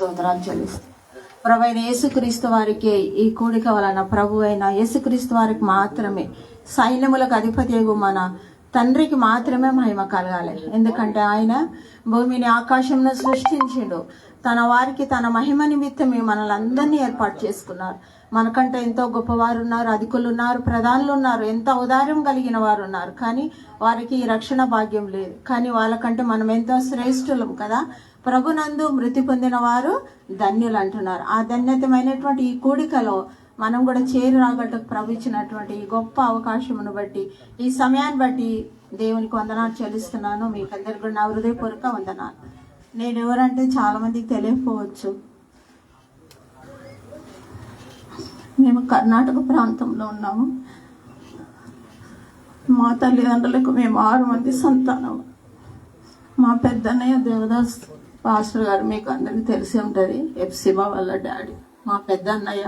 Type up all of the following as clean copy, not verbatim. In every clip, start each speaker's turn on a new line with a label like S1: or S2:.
S1: స్తోత్రాలు చెల్లిస్తాం. ప్రభు అయిన యేసుక్రీస్తు వారికి ఈ కూడిక వలన ప్రభు అయిన యేసుక్రీస్తు వారికి మాత్రమే, సైన్యములకు అధిపతి మన తండ్రికి మాత్రమే మహిమ కలగాలి. ఎందుకంటే ఆయన భూమిని ఆకాశంలో సృష్టించిండు. తన వారికి తన మహిమ నిమిత్తమే మనల్ని అందరినీ ఏర్పాటు చేసుకున్నారు. మనకంటే ఎంతో గొప్పవారు ఉన్నారు, అధికులు ఉన్నారు, ప్రధానులు ఉన్నారు, ఎంత ఔదార్యం కలిగిన వారు ఉన్నారు. కానీ వారికి ఈ రక్షణ భాగ్యం లేదు. కానీ వాళ్ళకంటే మనం ఎంతో శ్రేష్ఠులం కదా. ప్రభునందు మృతి పొందిన వారు ధన్యులు అంటున్నారు. ఆ ధన్యతమైనటువంటి ఈ కూడికలో మనం కూడా చేరి రాగటకు ప్రభు ఇచ్చినటువంటి ఈ గొప్ప అవకాశమును బట్టి, ఈ సమయాన్ని బట్టి దేవునికి వందనాలు చెల్లిస్తున్నాను. మీకు అందరికీ కూడా నా హృదయపూర్వక వందనాలు. నేను ఎవరంటే చాలా మందికి తెలియకపోవచ్చు. మేము కర్ణాటక ప్రాంతంలో ఉన్నాము. మా తల్లిదండ్రులకు మేము 6 మంది సంతానం. మా పెద్దన్నయ్య దేవదాస్ పాస్టర్ గారు మీకు అందరికీ తెలిసి ఉంటుంది, ఎఫ్సిబా వాళ్ళ డాడీ. మా పెద్ద అన్నయ్య,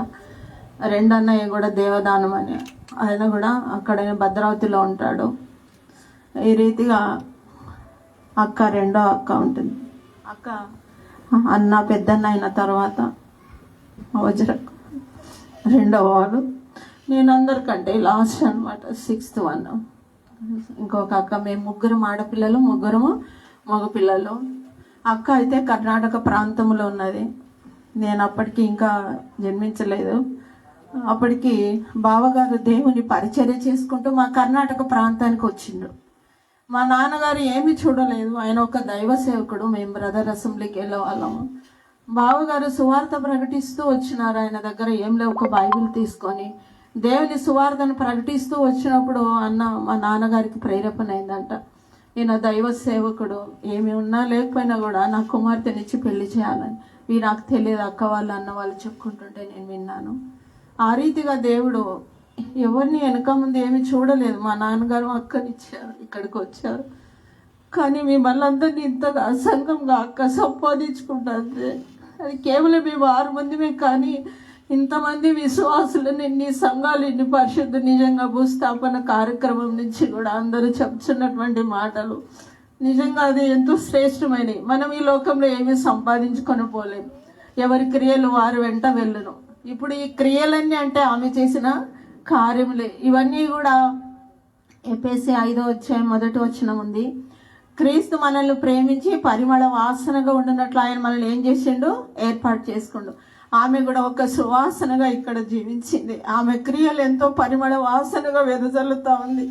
S1: 2 అన్నయ్య కూడా దేవదానం అని, ఆయన కూడా అక్కడ భద్రావతిలో ఉంటాడు. ఈ రీతిగా అక్క, 2వ అక్క ఉంటుంది. అక్క అన్న పెద్దన్న అయిన తర్వాత వజ్రకు 2వ వారు. నేను అందరికంటే లాస్ట్ అనమాట, 6th వన్. ఇంకొక అక్క. మేము 3 ఆడపిల్లలు, 3 మగపిల్లలు. అక్క అయితే కర్ణాటక ప్రాంతంలో ఉన్నది. నేను అప్పటికి ఇంకా జన్మించలేదు. అప్పటికి బావగారు దేవుని పరిచర్య చేసుకుంటూ మా కర్ణాటక ప్రాంతానికి వచ్చిండ్రు. మా నాన్నగారు ఏమీ చూడలేదు. ఆయన ఒక దైవ సేవకుడు. మేము బ్రదర్ అసెంబ్లీకి వెళ్ళే వాళ్ళము. బావగారు సువార్త ప్రకటిస్తూ వచ్చినారు. ఆయన దగ్గర ఏం లేవు, ఒక బైబిల్ తీసుకొని దేవుని సువార్తను ప్రకటిస్తూ వచ్చినప్పుడు మా నాన్నగారికి ప్రేరేపణ అయిందంట. ఈయన దైవ సేవకుడు, ఏమి ఉన్నా లేకపోయినా కూడా నా కుమార్తెనిచ్చి పెళ్లి చేయాలని. ఇవి నాకు తెలియదు, అక్క వాళ్ళు అన్న వాళ్ళు చెప్పుకుంటుంటే నేను విన్నాను. ఆ రీతిగా దేవుడు ఎవరిని వెనక ముందు ఏమి చూడలేదు. మా నాన్నగారు అక్కనిచ్చారు, ఇక్కడికి వచ్చారు. కానీ మిమ్మల్ని అందరినీ ఇంతగా అసంగంగా అక్క సంపాదించుకుంటుంది. అది కేవలం మేము 6 మందిమే, కానీ ఇంతమంది విశ్వాసులను, ఇన్ని సంఘాలు, ఇన్ని పరిశుద్ధ నిజంగా భూస్థాపన కార్యక్రమం నుంచి కూడా అందరూ చెప్తున్నటువంటి మాటలు నిజంగా అది ఎంతో శ్రేష్టమైనవి. మనం ఈ లోకంలో ఏమీ సంపాదించుకొని పోలేము. ఎవరి క్రియలు వారు వెంట వెళ్ళను. ఇప్పుడు ఈ క్రియలన్నీ అంటే ఆమె చేసిన కార్యములే. ఇవన్నీ కూడా ఎఫెసీ 5వ అధ్యాయం 1వ వచనం ఉంది. క్రీస్తు మనల్ని ప్రేమించి పరిమళ వాసనగా ఉండినట్లు ఆయన మనల్ని ఏం చేసిండు? ఏర్పాటు చేసుకుండు. ఆమె కూడా ఒక సువాసనగా ఇక్కడ జీవించింది. ఆమె క్రియలు ఎంతో పరిమళ వాసనగా వెదజల్లుతా ఉంది.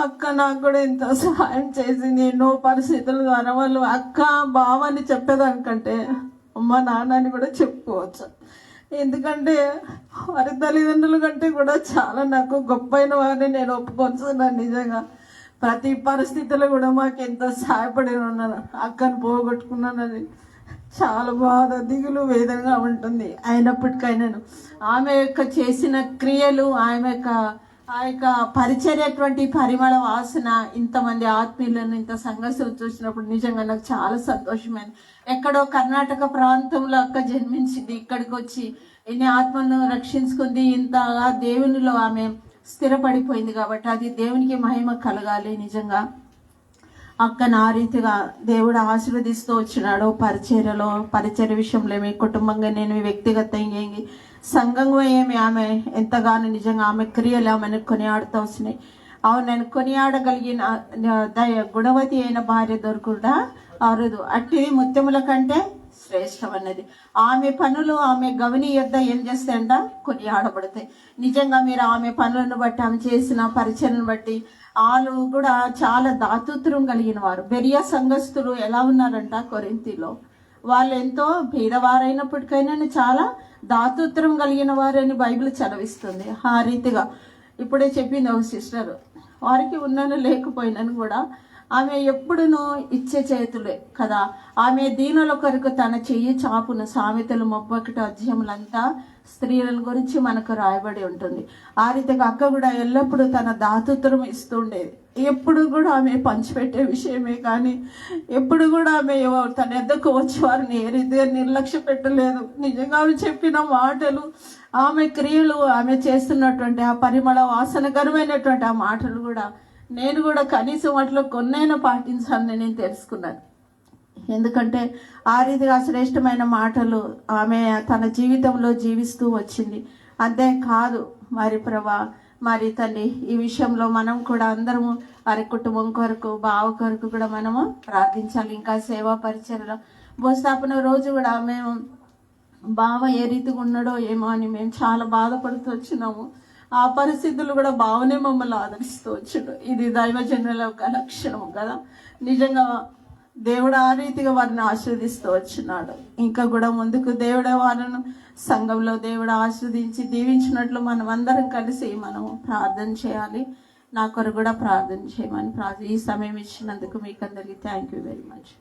S1: అక్క నాకు కూడా ఎంతో సహాయం చేసింది. ఎన్నో పరిస్థితుల ద్వారా వాళ్ళు అక్క బావని చెప్పేదానికంటే అమ్మ నాన్నని కూడా చెప్పుకోవచ్చు. ఎందుకంటే వారి తల్లిదండ్రుల కంటే కూడా చాలా నాకు గొప్పైన వారిని నేను ఒప్పుకొచ్చున్నాను. నిజంగా ప్రతి పరిస్థితిలో కూడా మాకు ఎంతో సహాయపడి ఉన్నాను. అక్కను పోగొట్టుకున్నానని చాలా బాధ, దిగులు, వేదనగా ఉంటుంది. అయినప్పటికైనాను ఆమె యొక్క చేసిన క్రియలు, ఆమె యొక్క ఆ యొక్క పరిచర్యటువంటి పరిమళ వాసన ఇంతమంది ఆత్మీయులను, ఇంత సంఘర్షణ చూసినప్పుడు నిజంగా నాకు చాలా సంతోషమైంది. ఎక్కడో కర్ణాటక ప్రాంతంలో అక్క జన్మించింది, ఇక్కడికి వచ్చి ఎన్ని ఆత్మలను రక్షించుకుంది, ఇంతగా దేవునిలో ఆమె స్థిరపడిపోయింది. కాబట్టి అది దేవునికి మహిమ కలగాలి. నిజంగా అక్కను ఆ రీతిగా దేవుడు ఆశీర్వదిస్తూ వచ్చినాడు. పరిచర్య విషయంలో ఏమి, కుటుంబంగా నేను వ్యక్తిగతంగా ఏమి, సంఘంగా ఏమి, ఆమె ఎంతగానో నిజంగా ఆమె క్రియలు ఆమెను కొనియాడుతూ వచ్చినాయి. అవును, నేను కొనియాడగలిగిన గుణవతి అయిన భార్య దొరుకుడా అరుదు, అట్టి ముత్యముల కంటే శ్రేష్టం అన్నది. ఆమె పనులు ఆమె గవని యొద్ద ఏం చేస్తాయంట? కొనియాడబడతాయి. నిజంగా మీరు ఆమె పనులను బట్టి, ఆమె చేసిన పరిచయను బట్టి వాళ్ళు కూడా చాలా దాతృత్వం కలిగిన వారు. బెరియా సంఘస్థులు ఎలా ఉన్నారంట? కొరింథీలో వాళ్ళు ఎంతో పేదవారైనప్పటికైనా చాలా దాతృత్వం కలిగిన వారని బైబిల్ చదివిస్తుంది. ఆ రీతిగా ఇప్పుడే చెప్పింది ఒక సిస్టర్, వారికి ఉన్నాను లేకపోయినాను కూడా ఆమె ఎప్పుడునూ ఇచ్చే చేతులే కదా. ఆమె దీనుల కొరకు తన చెయ్యి చాపును. సామెతలు 31 అధ్యాయములంతా స్త్రీల గురించి మనకు రాయబడి ఉంటుంది. ఆ రీతిగా అక్క కూడా ఎల్లప్పుడూ తన దాతృత్వం ఇస్తుండేది. ఎప్పుడు కూడా ఆమె పంచిపెట్టే విషయమే కానీ ఎప్పుడు కూడా ఆమె తన ఎద్దకు వచ్చేవారిని ఏ రీతిగా నిర్లక్ష్య పెట్టలేదు. నిజంగా ఆమె చెప్పిన మాటలు, ఆమె క్రియలు, ఆమె చేస్తున్నటువంటి ఆ పరిమళ వాసనకరమైనటువంటి ఆ మాటలు కూడా నేను కూడా కనీసం వాటిలో కొన్నైనా పాటించాలని నేను తెలుసుకున్నాను. ఎందుకంటే ఆ రీతిగా శ్రేష్టమైన మాటలు ఆమె తన జీవితంలో జీవిస్తూ వచ్చింది. అంతేకాదు మరి ప్రభా, మరి తల్లి ఈ విషయంలో మనం కూడా అందరము వారి కుటుంబం కొరకు, బావ కొరకు కూడా మనము ప్రార్థించాలి. ఇంకా సేవా పరిచయలో భూస్థాపన రోజు కూడా మేము బావ ఏ రీతిగా ఉన్నాడో ఏమో అని మేము చాలా బాధపడుతూ వచ్చినాము. ఆ పరిస్థితులు కూడా బావనే మమ్మల్ని ఆదరిస్తూ వచ్చాడు. ఇది దైవజనుల యొక్క లక్షణం కదా. నిజంగా దేవుడు ఆ రీతిగా వారిని ఆశీర్దిస్తూ వచ్చినాడు. ఇంకా కూడా ముందుకు దేవుడు వారిని సంఘంలో దేవుడు ఆశీర్దించి దీవించినట్లు మనం అందరం కలిసి మనము ప్రార్థన చేయాలి. నా కొరకు కూడా ప్రార్థన చేయమని ఈ సమయం ఇచ్చినందుకు మీకు అందరికీ థ్యాంక్ యూ వెరీ మచ్.